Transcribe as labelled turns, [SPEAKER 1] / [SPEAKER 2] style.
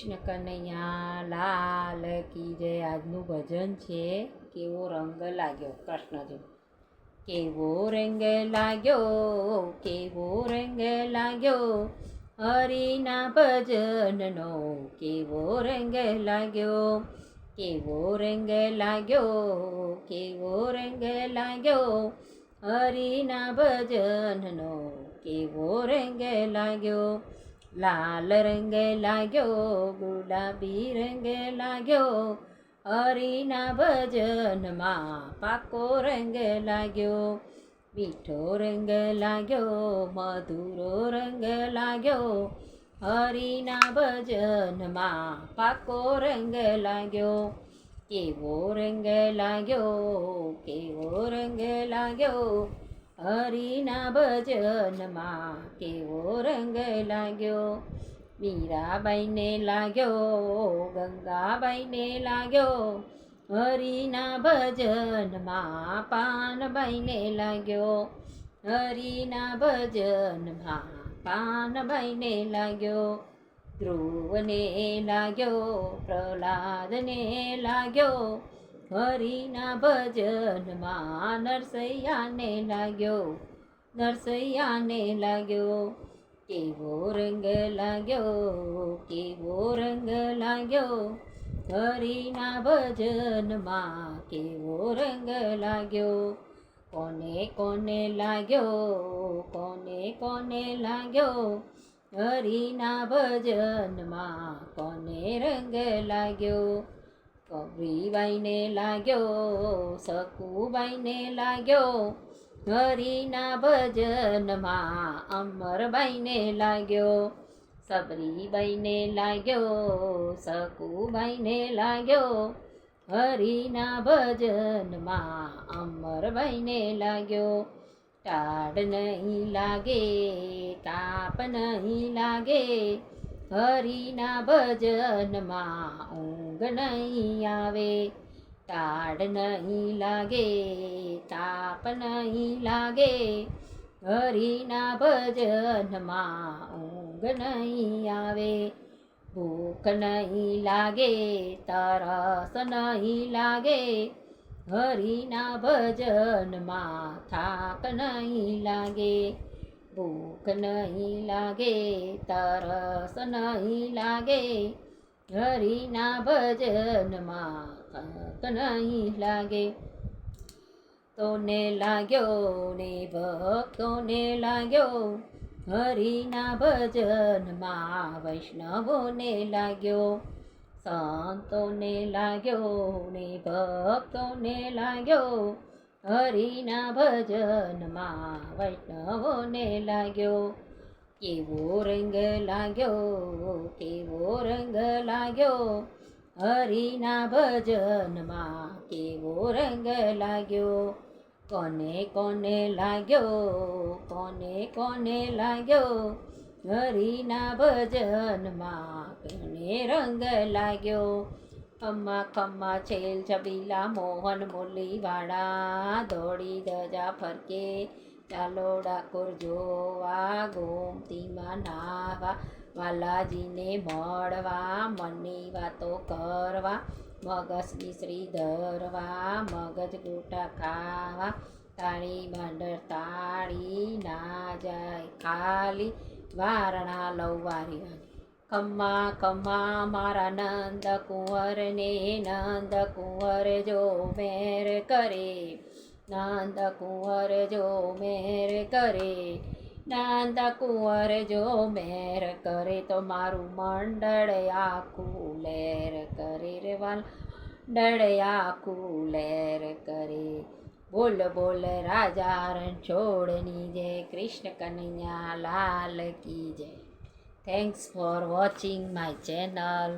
[SPEAKER 1] કૃષ્ણ કનૈયા લાલ કી જય. આજનું ભજન છે કેવો રંગ લાગ્યો કૃષ્ણજી. કેવો રંગ લાગ્યો, કેવો રંગ લાગ્યો, હરિના ભજનનો કેવો રંગ લાગ્યો. કેવો રંગ લાગ્યો, કેવો રંગ લાગ્યો, હરિના ભજનનો કેવો રંગ લાગ્યો. લાલ રંગ લાગ્યો, ગુલાબી રંગ લાગ્યો, હરિના ભજનમાં પાકો રંગ લાગ્યો. મીઠો રંગ લાગ્યો, મધુરો રંગ લાગ્યો, હરિના ભજનમાં પાકો રંગ લાગ્યો. કેવો રંગ લાગ્યો, કેવો રંગ લાગ્યો, હરિના ભજનમાં કેવો રંગ લાગ્યો. મીરાબાઈને લાગ્યો, ગંગાબાઈને લાગ્યો, હરિના ભજનમાં પાનબાઈને લાગ્યો. હરિના ભજનમાં પાનબાઈને લાગ્યો. ધ્રુવને લાગ્યો, પ્રહલાદને લાગ્યો, હરિના ભજનમાં નરસૈયાને લાગ્યો. નરસૈયાને લાગ્યો. કેવો રંગ લાગ્યો, કેવો રંગ લાગ્યો, હરિના ભજનમાં કેવો રંગ લાગ્યો. કોને કોને લાગ્યો, કોને કોને લાગ્યો, હરિના ભજનમાં કોને રંગ લાગ્યો. કબરીબાઈને લાગ્યો, સકુબાઈને લાગ્યો, હરિના ભજનમાં અમરબાઈને લાગ્યો. સબરીબાઈને લાગ્યો, સકુબાઈને લાગ્યો, હરિના ભજનમાં અમરબાઈને લાગ્યો. ટાઢ નહીં લાગે, તાપ નહીં લાગે, હરિના ભજનમાં ઊંઘ નહીં આવે. ટાઢ નહીં લાગે, તાપ નહીં લાગે, હરિના ભજનમાં ઊંઘ નહીં આવે. ભૂખ નહીં લાગે, તરસ નહીં લાગે, હરિના ભજનમાં થાક નહીં લાગે. ભૂખ નહીં લાગે, તરસ નહીં લાગે, હરિના ભજનમાં થાક નહીં લાગે. તોને લાગ્યો ને ભક્તોને લાગ્યો, હરિના ભજનમાં વૈષ્ણવોને લાગ્યો. સંતોને લાગ્યો ને ભક્તોને લાગ્યો, હરિના ભજનમાં વૈષ્ણવોને લાગ્યો. કેવો રંગ લાગ્યો, કેવો રંગ લાગ્યો, હરિના ભજનમાં કેવો રંગ લાગ્યો. કોને કોને લાગ્યો, કોને કોને લાગ્યો, હરિના ભજનમાં કોને રંગ લાગ્યો. ખમ્મા ખમ્મા છેલ છબીલા મોહન મુરલીવાળા, દોડી ધજા ફરકે ચાલો ડાકોર જોવા. ગોમતીમાં નાવા, વાલાજીને મળવા, મનની વાતો કરવા, મગજની શ્રી ધરવા, મગજ ગોટા ખાવા. તાળી માંડર તાળી ના જાય ખાલી, વારણા લવારી. ખમ્મા ખમ્મા મારા નંદ કુંવરને, નંદ કુંવર જો મેર કરે, નંદ કુંવર જો મેર કરે, નંદ કુંવર જો મેર કરે, તો મારું મંડળ આખું લેર કરે રે વાલ, મંડળ આખું લેર કરે. બોલ બોલ રાજા રણછોડની જય, કૃષ્ણ કનૈયા લાલ કી જય. Thanks for watching my channel.